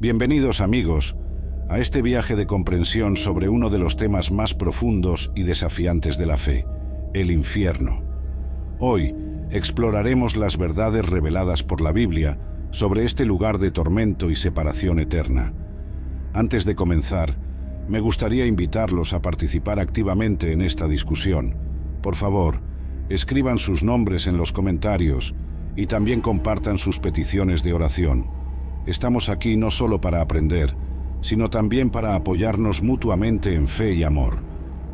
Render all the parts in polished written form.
Bienvenidos, amigos, a este viaje de comprensión sobre uno de los temas más profundos y desafiantes de la fe, el infierno. Hoy exploraremos las verdades reveladas por la Biblia sobre este lugar de tormento y separación eterna. Antes de comenzar, me gustaría invitarlos a participar activamente en esta discusión. Por favor, escriban sus nombres en los comentarios y también compartan sus peticiones de oración. Estamos aquí no solo para aprender, sino también para apoyarnos mutuamente en fe y amor.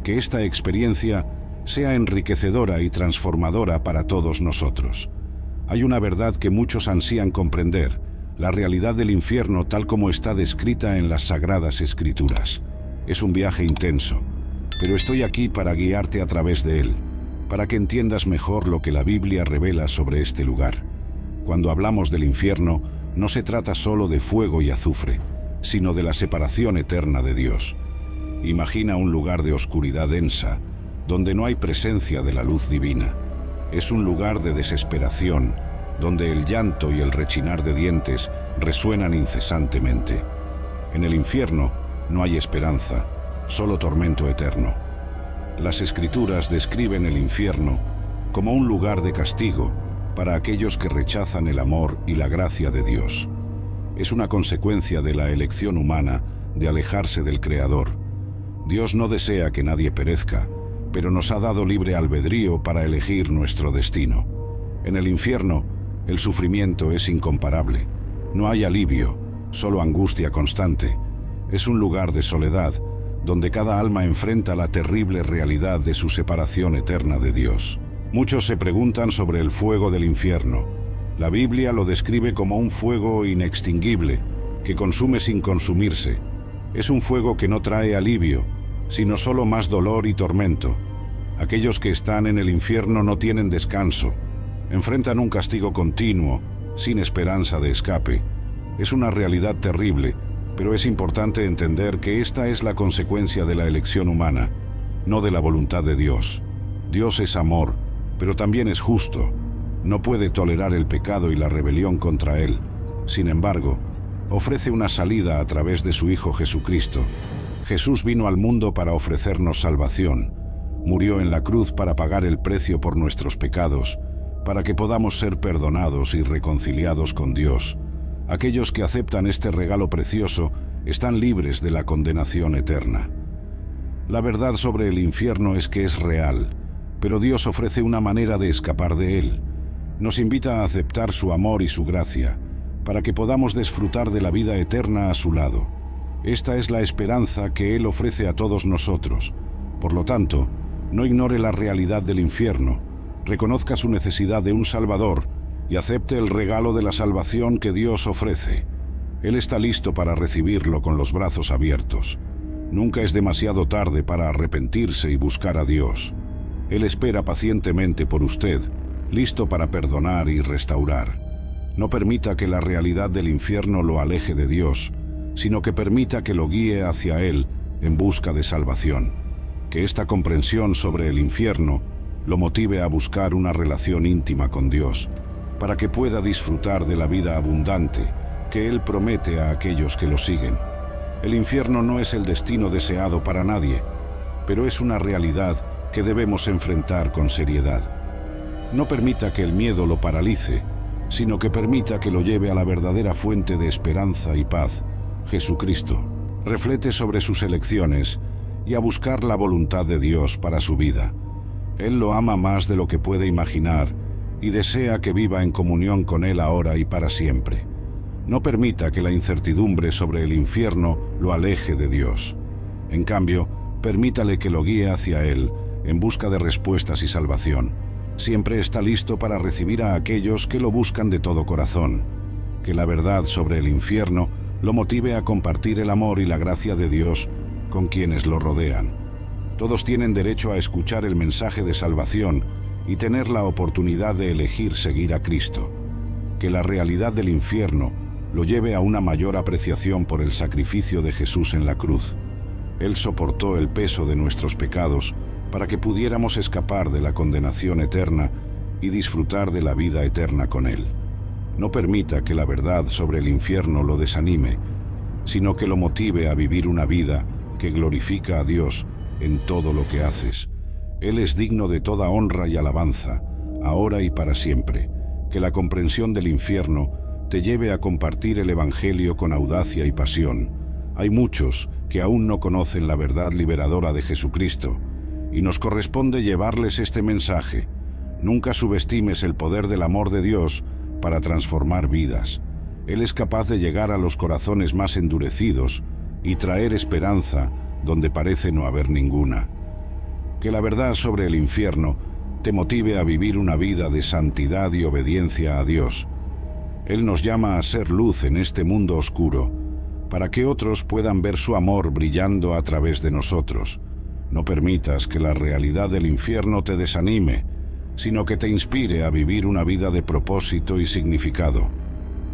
Que esta experiencia sea enriquecedora y transformadora para todos nosotros. Hay una verdad que muchos ansían comprender, la realidad del infierno tal como está descrita en las Sagradas Escrituras. Es un viaje intenso, pero estoy aquí para guiarte a través de él, para que entiendas mejor lo que la Biblia revela sobre este lugar. Cuando hablamos del infierno, no se trata solo de fuego y azufre, sino de la separación eterna de Dios. Imagina un lugar de oscuridad densa, donde no hay presencia de la luz divina. Es un lugar de desesperación, donde el llanto y el rechinar de dientes resuenan incesantemente. En el infierno no hay esperanza, solo tormento eterno. Las Escrituras describen el infierno como un lugar de castigo para aquellos que rechazan el amor y la gracia de Dios. Es una consecuencia de la elección humana de alejarse del Creador. Dios no desea que nadie perezca, pero nos ha dado libre albedrío para elegir nuestro destino. En el infierno, el sufrimiento es incomparable. No hay alivio, solo angustia constante. Es un lugar de soledad, donde cada alma enfrenta la terrible realidad de su separación eterna de Dios. Muchos se preguntan sobre el fuego del infierno. La Biblia lo describe como un fuego inextinguible, que consume sin consumirse. Es un fuego que no trae alivio, sino solo más dolor y tormento. Aquellos que están en el infierno no tienen descanso. Enfrentan un castigo continuo, sin esperanza de escape. Es una realidad terrible, pero es importante entender que esta es la consecuencia de la elección humana, no de la voluntad de Dios. Dios es amor, pero también es justo. No puede tolerar el pecado y la rebelión contra él. Sin embargo, ofrece una salida a través de su Hijo Jesucristo. Jesús vino al mundo para ofrecernos salvación. Murió en la cruz para pagar el precio por nuestros pecados, para que podamos ser perdonados y reconciliados con Dios. Aquellos que aceptan este regalo precioso están libres de la condenación eterna. La verdad sobre el infierno es que es real, pero Dios ofrece una manera de escapar de él. Nos invita a aceptar su amor y su gracia, para que podamos disfrutar de la vida eterna a su lado. Esta es la esperanza que Él ofrece a todos nosotros. Por lo tanto, no ignore la realidad del infierno, reconozca su necesidad de un Salvador y acepte el regalo de la salvación que Dios ofrece. Él está listo para recibirlo con los brazos abiertos. Nunca es demasiado tarde para arrepentirse y buscar a Dios. Él espera pacientemente por usted, listo para perdonar y restaurar. No permita que la realidad del infierno lo aleje de Dios, sino que permita que lo guíe hacia Él en busca de salvación. Que esta comprensión sobre el infierno lo motive a buscar una relación íntima con Dios, para que pueda disfrutar de la vida abundante que Él promete a aquellos que lo siguen. El infierno no es el destino deseado para nadie, pero es una realidad que debemos enfrentar con seriedad. No permita que el miedo lo paralice, sino que permita que lo lleve a la verdadera fuente de esperanza y paz, Jesucristo. Reflete sobre sus elecciones y a buscar la voluntad de Dios para su vida. Él lo ama más de lo que puede imaginar y desea que viva en comunión con Él ahora y para siempre. No permita que la incertidumbre sobre el infierno lo aleje de Dios. En cambio, permítale que lo guíe hacia Él en busca de respuestas y salvación. Siempre está listo para recibir a aquellos que lo buscan de todo corazón. Que la verdad sobre el infierno lo motive a compartir el amor y la gracia de Dios con quienes lo rodean. Todos tienen derecho a escuchar el mensaje de salvación y tener la oportunidad de elegir seguir a Cristo. Que la realidad del infierno lo lleve a una mayor apreciación por el sacrificio de Jesús en la cruz. Él soportó el peso de nuestros pecados para que pudiéramos escapar de la condenación eterna y disfrutar de la vida eterna con Él. No permita que la verdad sobre el infierno lo desanime, sino que lo motive a vivir una vida que glorifica a Dios en todo lo que haces. Él es digno de toda honra y alabanza, ahora y para siempre. Que la comprensión del infierno te lleve a compartir el Evangelio con audacia y pasión. Hay muchos que aún no conocen la verdad liberadora de Jesucristo, y nos corresponde llevarles este mensaje. Nunca subestimes el poder del amor de Dios para transformar vidas. Él es capaz de llegar a los corazones más endurecidos y traer esperanza donde parece no haber ninguna. Que la verdad sobre el infierno te motive a vivir una vida de santidad y obediencia a Dios. Él nos llama a ser luz en este mundo oscuro, para que otros puedan ver su amor brillando a través de nosotros. No permitas que la realidad del infierno te desanime, sino que te inspire a vivir una vida de propósito y significado.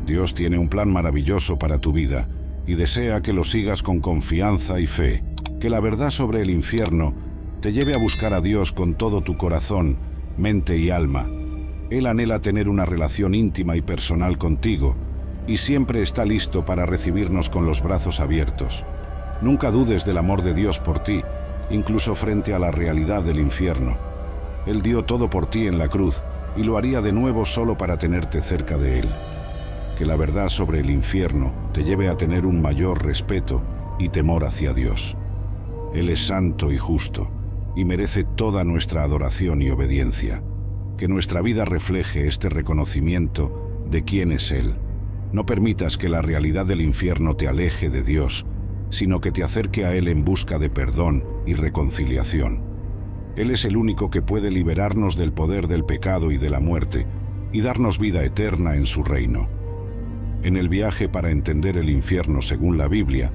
Dios tiene un plan maravilloso para tu vida y desea que lo sigas con confianza y fe. Que la verdad sobre el infierno te lleve a buscar a Dios con todo tu corazón, mente y alma. Él anhela tener una relación íntima y personal contigo y siempre está listo para recibirnos con los brazos abiertos. Nunca dudes del amor de Dios por ti, incluso frente a la realidad del infierno. Él dio todo por ti en la cruz y lo haría de nuevo solo para tenerte cerca de Él. Que la verdad sobre el infierno te lleve a tener un mayor respeto y temor hacia Dios. Él es santo y justo y merece toda nuestra adoración y obediencia. Que nuestra vida refleje este reconocimiento de quién es Él. No permitas que la realidad del infierno te aleje de Dios, sino que te acerque a Él en busca de perdón y reconciliación. Él es el único que puede liberarnos del poder del pecado y de la muerte y darnos vida eterna en su reino. En el viaje para entender el infierno según la Biblia,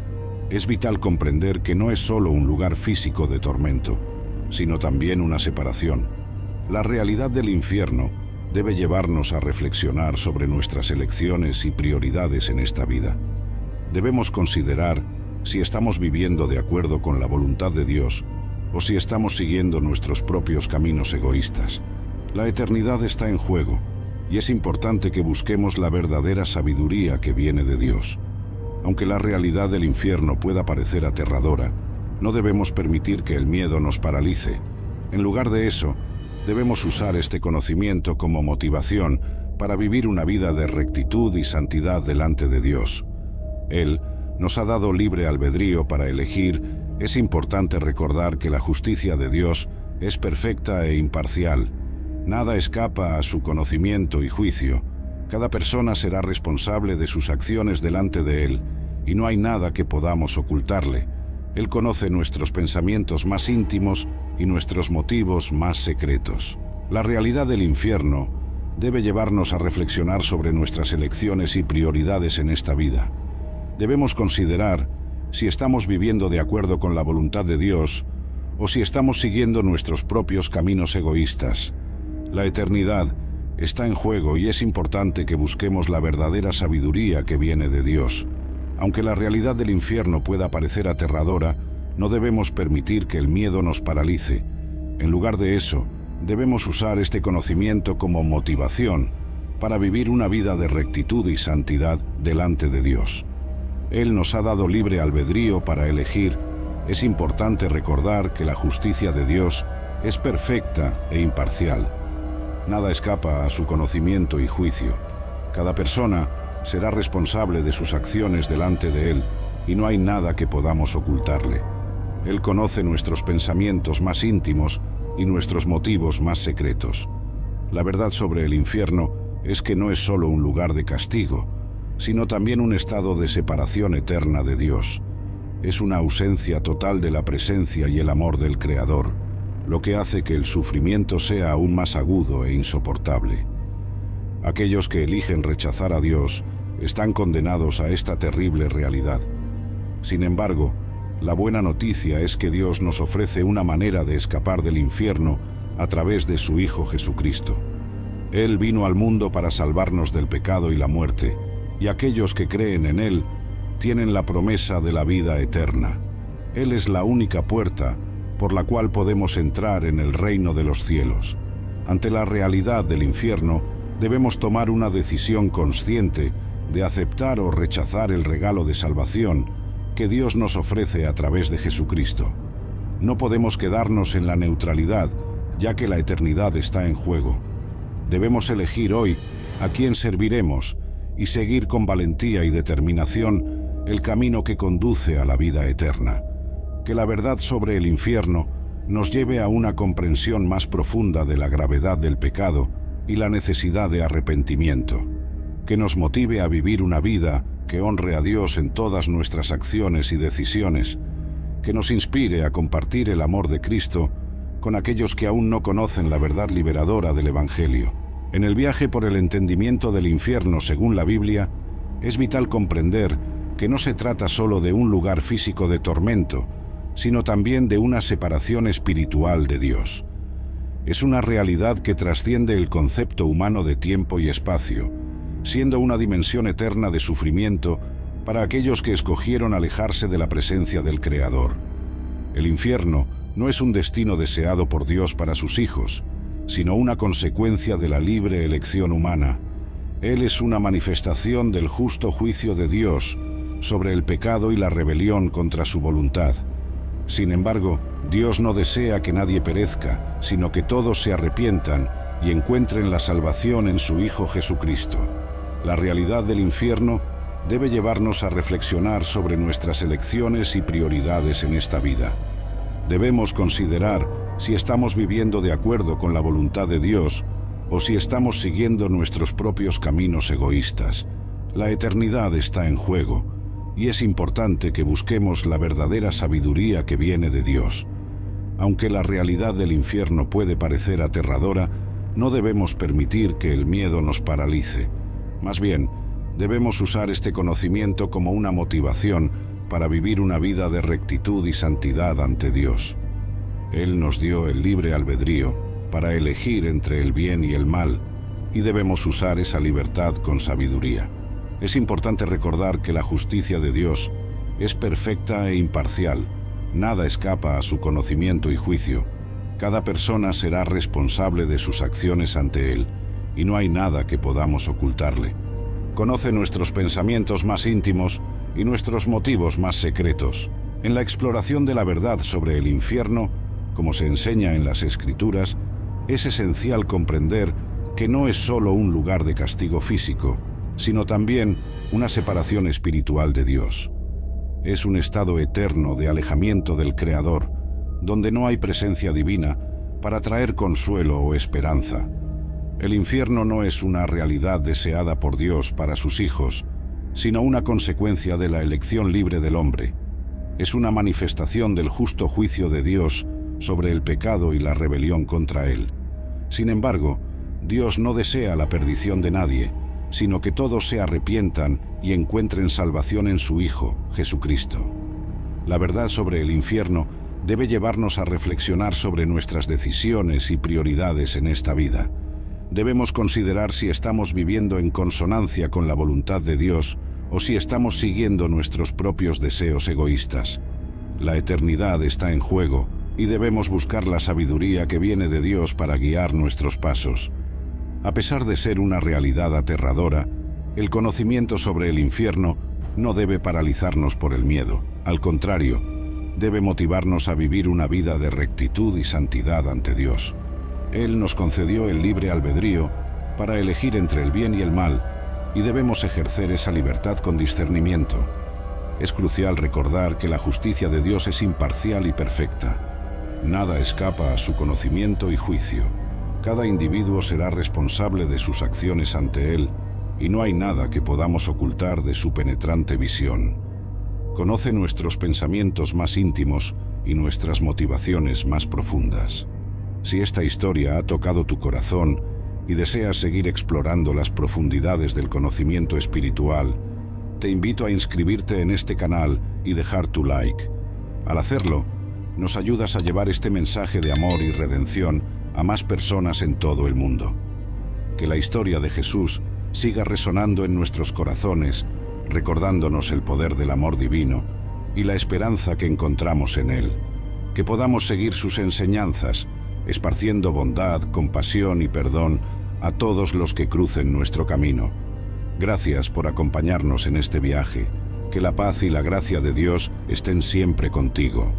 es vital comprender que no es solo un lugar físico de tormento, sino también una separación. La realidad del infierno debe llevarnos a reflexionar sobre nuestras elecciones y prioridades en esta vida. Debemos considerar si estamos viviendo de acuerdo con la voluntad de Dios o si estamos siguiendo nuestros propios caminos egoístas. La eternidad está en juego y es importante que busquemos la verdadera sabiduría que viene de Dios. Aunque la realidad del infierno pueda parecer aterradora, no debemos permitir que el miedo nos paralice. En lugar de eso, debemos usar este conocimiento como motivación para vivir una vida de rectitud y santidad delante de Dios. Él nos ha dado libre albedrío para elegir. Es importante recordar que la justicia de Dios es perfecta e imparcial. Nada escapa a su conocimiento y juicio. Cada persona será responsable de sus acciones delante de Él, y no hay nada que podamos ocultarle. Él conoce nuestros pensamientos más íntimos y nuestros motivos más secretos. La realidad del infierno debe llevarnos a reflexionar sobre nuestras elecciones y prioridades en esta vida. Debemos considerar si estamos viviendo de acuerdo con la voluntad de Dios o si estamos siguiendo nuestros propios caminos egoístas. La eternidad está en juego y es importante que busquemos la verdadera sabiduría que viene de Dios. Aunque la realidad del infierno pueda parecer aterradora, no debemos permitir que el miedo nos paralice. En lugar de eso, debemos usar este conocimiento como motivación para vivir una vida de rectitud y santidad delante de Dios. Él nos ha dado libre albedrío para elegir. Es importante recordar que la justicia de Dios es perfecta e imparcial. Nada escapa a su conocimiento y juicio. Cada persona será responsable de sus acciones delante de Él y no hay nada que podamos ocultarle. Él conoce nuestros pensamientos más íntimos y nuestros motivos más secretos. La verdad sobre el infierno es que no es solo un lugar de castigo, sino también un estado de separación eterna de Dios. Es una ausencia total de la presencia y el amor del Creador, lo que hace que el sufrimiento sea aún más agudo e insoportable. Aquellos que eligen rechazar a Dios están condenados a esta terrible realidad. Sin embargo, la buena noticia es que Dios nos ofrece una manera de escapar del infierno a través de su Hijo Jesucristo. Él vino al mundo para salvarnos del pecado y la muerte, y aquellos que creen en Él tienen la promesa de la vida eterna. Él es la única puerta por la cual podemos entrar en el reino de los cielos. Ante la realidad del infierno, debemos tomar una decisión consciente de aceptar o rechazar el regalo de salvación que Dios nos ofrece a través de Jesucristo. No podemos quedarnos en la neutralidad, ya que la eternidad está en juego. Debemos elegir hoy a quién serviremos y seguir con valentía y determinación el camino que conduce a la vida eterna. Que la verdad sobre el infierno nos lleve a una comprensión más profunda de la gravedad del pecado y la necesidad de arrepentimiento. Que nos motive a vivir una vida que honre a Dios en todas nuestras acciones y decisiones. Que nos inspire a compartir el amor de Cristo con aquellos que aún no conocen la verdad liberadora del Evangelio. En el viaje por el entendimiento del infierno según la Biblia, es vital comprender que no se trata solo de un lugar físico de tormento, sino también de una separación espiritual de Dios. Es una realidad que trasciende el concepto humano de tiempo y espacio, siendo una dimensión eterna de sufrimiento para aquellos que escogieron alejarse de la presencia del Creador. El infierno no es un destino deseado por Dios para sus hijos, sino una consecuencia de la libre elección humana. Él es una manifestación del justo juicio de Dios sobre el pecado y la rebelión contra su voluntad. Sin embargo, Dios no desea que nadie perezca, sino que todos se arrepientan y encuentren la salvación en su Hijo Jesucristo. La realidad del infierno debe llevarnos a reflexionar sobre nuestras elecciones y prioridades en esta vida. Debemos considerar si estamos viviendo de acuerdo con la voluntad de Dios o si estamos siguiendo nuestros propios caminos egoístas. La eternidad está en juego y es importante que busquemos la verdadera sabiduría que viene de Dios. Aunque la realidad del infierno puede parecer aterradora, no debemos permitir que el miedo nos paralice. Más bien, debemos usar este conocimiento como una motivación para vivir una vida de rectitud y santidad ante Dios. Él nos dio el libre albedrío para elegir entre el bien y el mal, y debemos usar esa libertad con sabiduría. Es importante recordar que la justicia de Dios es perfecta e imparcial. Nada escapa a su conocimiento y juicio. Cada persona será responsable de sus acciones ante Él, y no hay nada que podamos ocultarle. Conoce nuestros pensamientos más íntimos y nuestros motivos más secretos. En la exploración de la verdad sobre el infierno, como se enseña en las Escrituras, es esencial comprender que no es solo un lugar de castigo físico, sino también una separación espiritual de Dios. Es un estado eterno de alejamiento del Creador, donde no hay presencia divina para traer consuelo o esperanza. El infierno no es una realidad deseada por Dios para sus hijos, sino una consecuencia de la elección libre del hombre. Es una manifestación del justo juicio de Dios sobre el pecado y la rebelión contra Él. Sin embargo, Dios no desea la perdición de nadie, sino que todos se arrepientan y encuentren salvación en su Hijo, Jesucristo. La verdad sobre el infierno debe llevarnos a reflexionar sobre nuestras decisiones y prioridades en esta vida. Debemos considerar si estamos viviendo en consonancia con la voluntad de Dios o si estamos siguiendo nuestros propios deseos egoístas. La eternidad está en juego y debemos buscar la sabiduría que viene de Dios para guiar nuestros pasos. A pesar de ser una realidad aterradora, el conocimiento sobre el infierno no debe paralizarnos por el miedo. Al contrario, debe motivarnos a vivir una vida de rectitud y santidad ante Dios. Él nos concedió el libre albedrío para elegir entre el bien y el mal, y debemos ejercer esa libertad con discernimiento. Es crucial recordar que la justicia de Dios es imparcial y perfecta. Nada escapa a su conocimiento y juicio. Cada individuo será responsable de sus acciones ante Él, y no hay nada que podamos ocultar de su penetrante visión. Conoce nuestros pensamientos más íntimos y nuestras motivaciones más profundas. Si esta historia ha tocado tu corazón y deseas seguir explorando las profundidades del conocimiento espiritual, te invito a inscribirte en este canal y dejar tu like. Al hacerlo, nos ayudas a llevar este mensaje de amor y redención a más personas en todo el mundo. Que la historia de Jesús siga resonando en nuestros corazones, recordándonos el poder del amor divino y la esperanza que encontramos en Él. Que podamos seguir sus enseñanzas, esparciendo bondad, compasión y perdón a todos los que crucen nuestro camino. Gracias por acompañarnos en este viaje. Que la paz y la gracia de Dios estén siempre contigo.